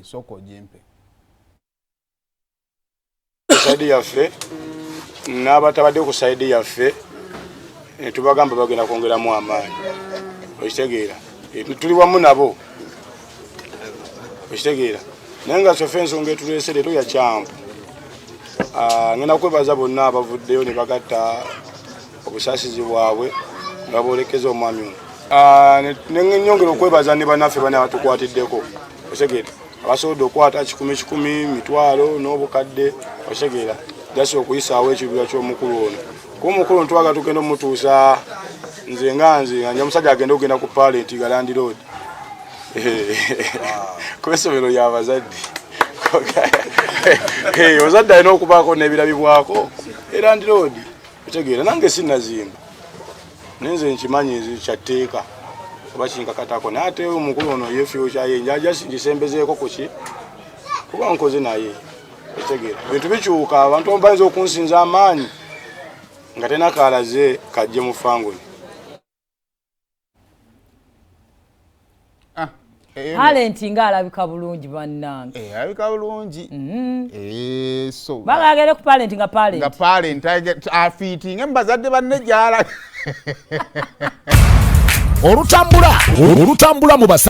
Soko jempe. Saidi yaffe n'abatabadde ku saidi yaffe tubagamba bagenda kwongeramu amaanyi. Okitegeera. Tuli wamu nabo. Okitegeera. Naye nga kyoffe ensonga etuleese leero ya kyangu. Ngenda kwebaza bonna abavuddeyo ne bagatta obusaasizi bwabwe nga boolekeza omwami ono. Nyongera okwebaza ne bannaffe bana abatukwatiddeko. Okitegeera. Abasobodde okwata 10,000 mitwalo n'obukadde. Okitegeera. Jasi okuyisaawo ekibira ky'omukulu ono. Kuba omukulu ono twaga tugenda omutuusa nze nga musajja agenda okugenda ku parent ga Land Road. Ku essomero ly'abazadde. Ozadde alina okubaako n'ebirabibwako e Land Road. Okitegeera nange sinnazimba. Nenze nkimanyi kyatteeka oba kinkakatako naye ate omukulu ono yeefyusa ye njaja singisembezeeko ku ki kuba nkoze naye. Okitegeera. Ebintu bikyuka abantu bayinza okunsinza amaanyi nga tena kaalaze kajje mu fangoni. Talent nga alabika bulungi bannange. Alabika bulungi. So. Bagagere ku parent nga parent. Nga parent afeeting mbazadde banne gyala. Olutambula mu basa